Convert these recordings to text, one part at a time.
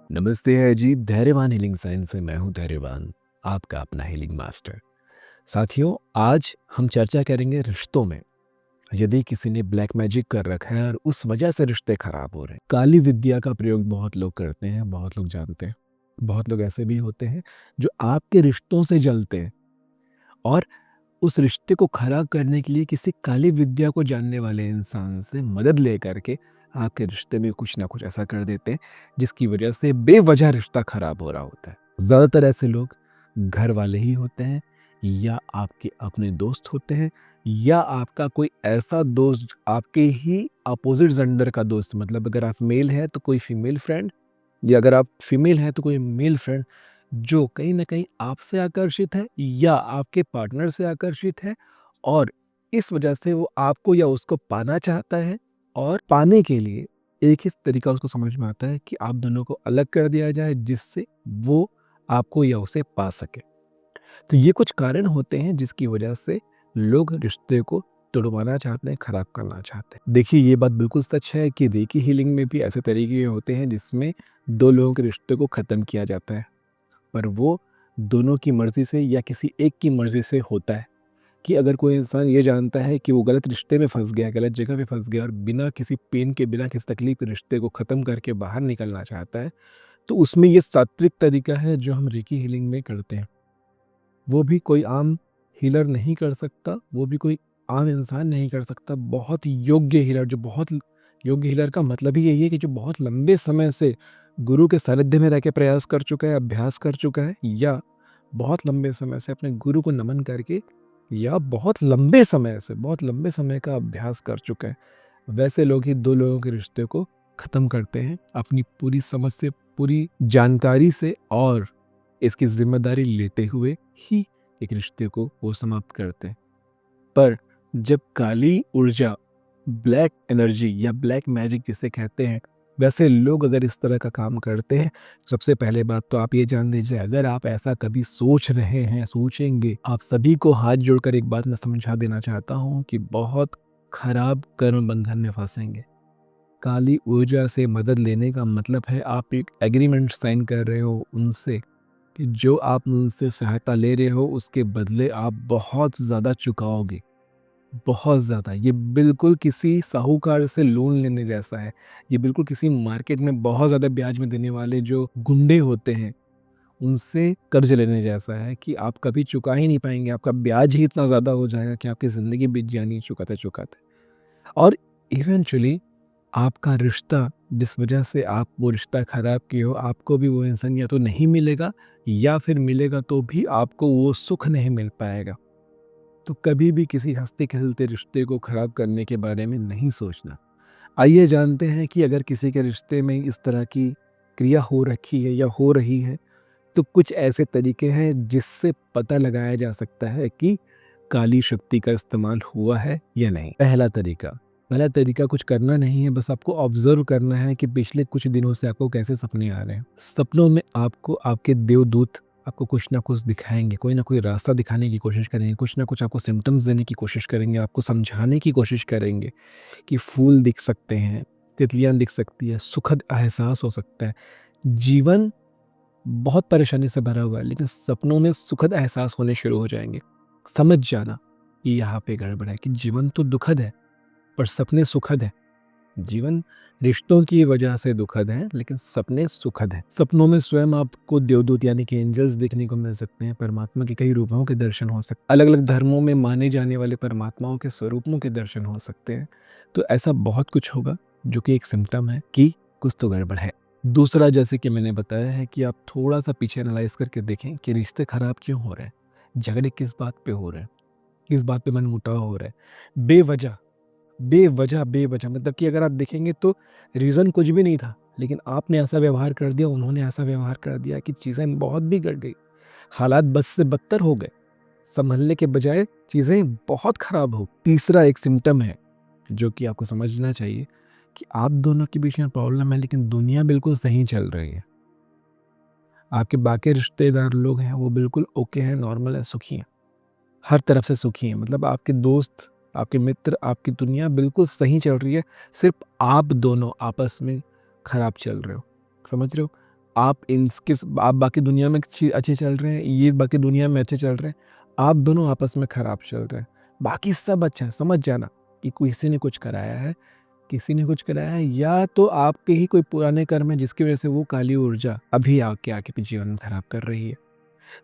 नमस्ते अजीब धैर्यवान हीलिंग साइंस से मैं हूं धैर्यवान, आपका अपना हीलिंग मास्टर। साथियों, आज हम चर्चा करेंगे रिश्तों में। यदि किसी ने ब्लैक मैजिक कर रखा है और उस वजह से रिश्ते खराब हो रहे हैं। काली विद्या का प्रयोग बहुत लोग करते हैं, बहुत लोग जानते हैं। बहुत लोग ऐसे भी होते हैं जो आपके रिश्तों से जलते हैं और उस रिश्ते को खराब करने के लिए किसी काली विद्या को जानने वाले इंसान से मदद लेकर के आपके रिश्ते में कुछ ना कुछ ऐसा कर देते हैं जिसकी वजह से बेवजह रिश्ता खराब हो रहा होता है। ज़्यादातर ऐसे लोग घर वाले ही होते हैं, या आपके अपने दोस्त होते हैं, या आपका कोई ऐसा दोस्त, आपके ही अपोजिट जेंडर का दोस्त। मतलब अगर आप मेल हैं तो कोई फीमेल फ्रेंड, या अगर आप फीमेल हैं तो कोई मेल फ्रेंड, जो कहीं न कहीं आपसे आकर्षित है या आपके पार्टनर से आकर्षित है, और इस वजह से वो आपको या उसको पाना चाहता है। और पाने के लिए एक ही तरीका उसको समझ में आता है कि आप दोनों को अलग कर दिया जाए, जिससे वो आपको या उसे पा सके। तो ये कुछ कारण होते हैं जिसकी वजह से लोग रिश्ते को तुड़वाना चाहते हैं, खराब करना चाहते हैं। देखिए, ये बात बिल्कुल सच है कि रेकी हीलिंग में भी ऐसे तरीके होते हैं जिसमें 2 लोगों के रिश्ते को ख़त्म किया जाता है। पर वो दोनों की मर्ज़ी से या किसी एक की मर्ज़ी से होता है। कि अगर कोई इंसान ये जानता है कि वो गलत रिश्ते में फँस गया, गलत जगह पे फँस गया और बिना किसी पेन के, बिना किसी तकलीफ़ के रिश्ते को ख़त्म करके बाहर निकलना चाहता है, तो उसमें ये सात्विक तरीका है जो हम रेकी हीलिंग में करते हैं। वो भी कोई आम हीलर नहीं कर सकता, वो भी कोई आम इंसान नहीं कर सकता। बहुत योग्य हीलर, जो बहुत योग्य हीलर का मतलब ही यही है कि जो बहुत लंबे समय से गुरु के सानिध्य में रह के प्रयास कर चुका है, अभ्यास कर चुका है, या बहुत लंबे समय से अपने गुरु को नमन करके, या बहुत लंबे समय से, बहुत लंबे समय का अभ्यास कर चुका है। वैसे लोग ही 2 लोगों के रिश्ते को ख़त्म करते हैं, अपनी पूरी समझ से, पूरी जानकारी से, और इसकी ज़िम्मेदारी लेते हुए ही एक रिश्ते को वो समाप्त करते हैं। पर जब काली ऊर्जा, ब्लैक एनर्जी या ब्लैक मैजिक जिसे कहते हैं, वैसे लोग अगर इस तरह का काम करते हैं, सबसे पहले बात तो आप ये जान लीजिए, अगर आप ऐसा कभी सोच रहे हैं, सोचेंगे, आप सभी को हाथ जोड़कर एक बात मैं समझा देना चाहता हूँ कि बहुत खराब कर्म बंधन में फंसेंगे। काली ऊर्जा से मदद लेने का मतलब है आप एक एग्रीमेंट साइन कर रहे हो उनसे, कि जो आप उनसे सहायता ले रहे हो उसके बदले आप बहुत ज़्यादा चुकाओगे, बहुत ज़्यादा। ये बिल्कुल किसी साहूकार से लोन लेने जैसा है। ये बिल्कुल किसी मार्केट में बहुत ज़्यादा ब्याज में देने वाले जो गुंडे होते हैं, उनसे कर्ज लेने जैसा है कि आप कभी चुका ही नहीं पाएँगे। आपका ब्याज ही इतना ज़्यादा हो जाएगा कि आपकी ज़िंदगी बीत जानी चुकाते-चुकाते। और इवेंचुअली आपका रिश्ता, जिस वजह से आप वो रिश्ता ख़राब किए हो, आपको भी वो इंसान या तो नहीं मिलेगा, या फिर मिलेगा तो भी आपको वो सुख नहीं मिल पाएगा। तो कभी भी किसी हँसते-खेलते रिश्ते को ख़राब करने के बारे में नहीं सोचना। आइए जानते हैं कि अगर किसी के रिश्ते में इस तरह की क्रिया हो रखी है या हो रही है, तो कुछ ऐसे तरीके हैं जिससे पता लगाया जा सकता है कि काली शक्ति का इस्तेमाल हुआ है या नहीं। पहला तरीका कुछ करना नहीं है, बस आपको ऑब्ज़र्व करना है कि पिछले कुछ दिनों से आपको कैसे सपने आ रहे हैं। सपनों में आपको आपके देवदूत आपको कुछ ना कुछ दिखाएँगे, कोई ना कोई रास्ता दिखाने की कोशिश करेंगे, कुछ ना कुछ आपको सिम्पटम्स देने की कोशिश करेंगे, आपको समझाने की कोशिश करेंगे कि फूल दिख सकते हैं, तितलियाँ दिख सकती है, सुखद एहसास हो सकता है। जीवन बहुत परेशानी से भरा हुआ है, लेकिन सपनों में सुखद एहसास होने शुरू हो जाएँगे। समझ जाना कि यहाँ पे गड़बड़ है, कि जीवन तो दुखद है, पर सपने सुखद हैं। जीवन रिश्तों की वजह से दुखद है, लेकिन सपने सुखद हैं। सपनों में स्वयं आपको देवदूत यानी कि एंजल्स देखने को मिल सकते हैं, परमात्मा के कई रूपों के दर्शन हो सकते हैं, अलग-अलग धर्मों में माने जाने वाले परमात्माओं के स्वरूपों के दर्शन हो सकते हैं। तो ऐसा बहुत कुछ होगा जो कि एक सिम्पटम है कि कुछ तो गड़बड़ है। दूसरा, जैसे कि मैंने बताया है, कि आप थोड़ा-सा पीछे एनालाइज़ करके देखें कि रिश्ते खराब क्यों हो रहे हैं? झगड़े किस बात पे हो रहे हैं? किस बात पे मनमुटाव हो रहा है? बेवजह बेवजह बेवजह, मतलब कि अगर आप देखेंगे तो रीज़न कुछ भी नहीं था, लेकिन आपने ऐसा व्यवहार कर दिया, उन्होंने ऐसा व्यवहार कर दिया कि चीज़ें बहुत बिगड़ गई। हालात बद से बदतर हो गए। सँभलने के बजाय चीज़ें बहुत ख़राब हो। तीसरा एक सिम्पटम है जो कि आपको समझना चाहिए, कि आप दोनों के बीच में प्रॉब्लम है, लेकिन दुनिया बिल्कुल सही चल रही है। आपके बाकी रिश्तेदार लोग हैं वो बिल्कुल ओके हैं, नॉर्मल है, सुखी हैं। हर तरफ से सुखी हैं, मतलब आपके दोस्त, आपके मित्र, आपकी दुनिया बिल्कुल सही चल रही है, सिर्फ़ आप दोनों आपस में खराब चल रहे हो। समझ रहे हो? आप बाकी दुनिया में अच्छे चल रहे हैं, ये बाकी दुनिया में अच्छे चल रहे हैं, आप दोनों आपस में खराब चल रहे हैं, बाकी सब अच्छा है। समझ जाना कि किसी ने कुछ कराया है, या तो आपके ही कोई पुराने कर्म है जिसकी वजह से वो काली ऊर्जा अभी आके जीवन में खराब कर रही है।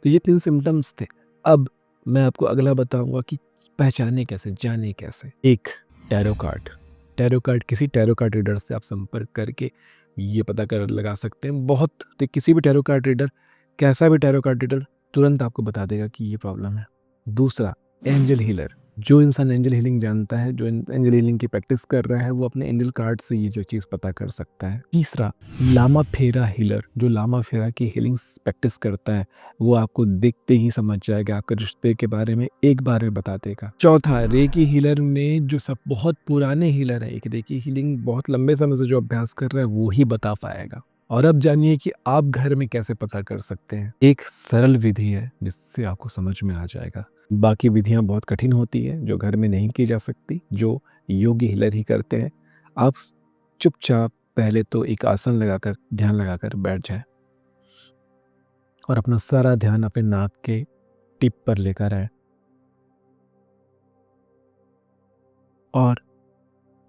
तो ये 3 सिम्टम्स थे। अब मैं आपको अगला बताऊंगा कि पहचाने कैसे, जाने कैसे। एक, टैरो कार्ड। किसी टैरो कार्ड रीडर से आप संपर्क करके ये पता कर लगा सकते हैं। तो किसी भी टैरो कार्ड रीडर, कैसा भी टैरो कार्ड रीडर तुरंत आपको बता देगा कि ये प्रॉब्लम है। दूसरा, एंजल हीलर। जो इंसान एंजल हीलिंग जानता है, जो एंजल हीलिंग की प्रैक्टिस कर रहा है, वो अपने एंजल कार्ड से ये जो चीज़ पता कर सकता है। तीसरा, लामा फेरा हीलर। जो लामा फेरा की हीलिंग प्रैक्टिस करता है, वो आपको देखते ही समझ जाएगा, आपके रिश्ते के बारे में एक बार में बता देगा। चौथा, रेकी हीलर में जो सब बहुत पुराने हीलर है, एक रेकी हीलिंग बहुत लंबे समय से जो अभ्यास कर रहा है, वो ही बता पाएगा। और अब जानिए कि आप घर में कैसे पता कर सकते हैं। एक सरल विधि है जिससे आपको समझ में आ जाएगा। बाकी विधियां बहुत कठिन होती है जो घर में नहीं की जा सकती, जो योगी हीलर ही करते हैं। आप चुपचाप पहले तो एक आसन लगाकर, ध्यान लगाकर बैठ जाए और अपना सारा ध्यान अपने नाक के टिप पर लेकर आए और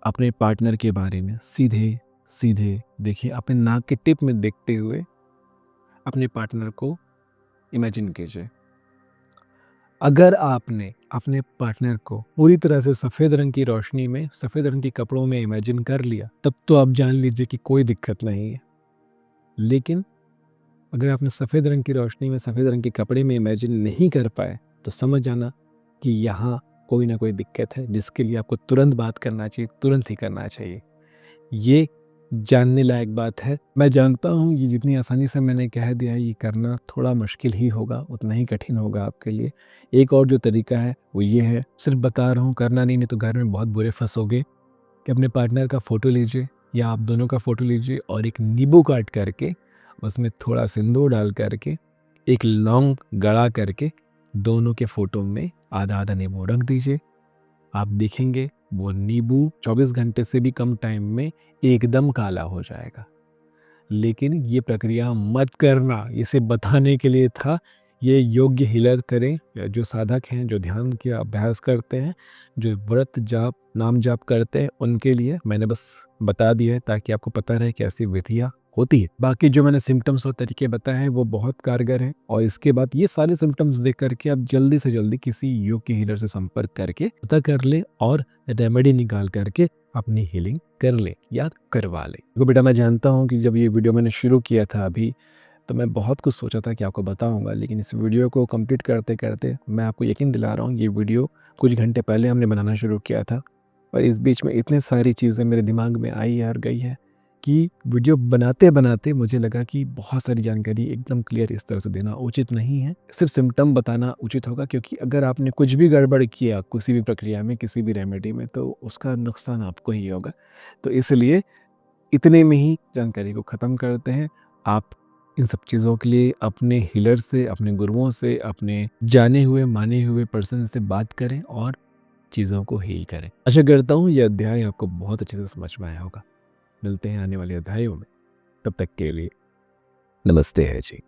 अपने पार्टनर के बारे में सीधे सीधे देखिए। अपने नाक के टिप में देखते हुए अपने पार्टनर को इमेजिन कीजिए। अगर आपने अपने पार्टनर को पूरी तरह से सफ़ेद रंग की रोशनी में, सफ़ेद रंग के कपड़ों में इमेजिन कर लिया, तब तो आप जान लीजिए कि कोई दिक्कत नहीं है। लेकिन अगर आपने सफ़ेद रंग की रोशनी में, सफ़ेद रंग के कपड़े में इमेजिन नहीं कर पाए, तो समझ जाना कि यहाँ कोई ना कोई दिक्कत है, जिसके लिए आपको तुरंत बात करना चाहिए, तुरंत ही करना चाहिए। ये जानने लायक बात है। मैं जानता हूँ ये जितनी आसानी से मैंने कह दिया, ये करना थोड़ा मुश्किल ही होगा, उतना ही कठिन होगा आपके लिए। एक और जो तरीका है वो ये है, सिर्फ बता रहा हूँ, करना नहीं तो घर में बहुत बुरे फंसोगे, कि अपने पार्टनर का फ़ोटो लीजिए या आप दोनों का फ़ोटो लीजिए और एक नींबू काट करके उसमें थोड़ा सिंदूर डाल करके एक लौंग गड़ा करके दोनों के फ़ोटो में आधा आधा नींबू रख दीजिए। आप देखेंगे वो नींबू 24 घंटे से भी कम टाइम में एकदम काला हो जाएगा। लेकिन ये प्रक्रिया मत करना, इसे बताने के लिए था। ये योग्य हीलर करें, या जो साधक हैं, जो ध्यान के अभ्यास करते हैं, जो व्रत जाप नाम जाप करते हैं, उनके लिए मैंने बस बता दिया है ताकि आपको पता रहे कि ऐसी विधियाँ होती है। बाकी जो मैंने सिम्टम्स और तरीके बताए हैं वो बहुत कारगर हैं। और इसके बाद ये सारे सिम्टम्स देख करके आप जल्दी से जल्दी किसी योग्य हीलर से संपर्क करके पता कर ले और रेमेडी निकाल करके अपनी हीलिंग कर ले या करवा ले। देखो बेटा, मैं जानता हूँ कि जब ये वीडियो मैंने शुरू किया था अभी, तो मैं बहुत कुछ सोचा था कि आपको बताऊंगा, लेकिन इस वीडियो को कंप्लीट करते करते मैं आपको यकीन दिला रहा हूँ, ये वीडियो कुछ घंटे पहले हमने बनाना शुरू किया था। और इस बीच में इतनी सारी चीज़ें मेरे दिमाग में आई और गई है कि वीडियो बनाते बनाते मुझे लगा कि बहुत सारी जानकारी एकदम क्लियर इस तरह से देना उचित नहीं है। सिर्फ सिम्टम बताना उचित होगा, क्योंकि अगर आपने कुछ भी गड़बड़ किया किसी भी प्रक्रिया में, किसी भी रेमेडी में, तो उसका नुकसान आपको ही होगा। तो इसलिए इतने में ही जानकारी को ख़त्म करते हैं। आप इन सब चीज़ों के लिए अपने हीलर से, अपने गुरुओं से, अपने जाने हुए माने हुए पर्सन से बात करें और चीज़ों को हील करें। आशा करता हूँ यह अध्याय आपको बहुत अच्छे से समझ में आया होगा। मिलते हैं आने वाले अध्यायों में, तब तक के लिए नमस्ते है जी।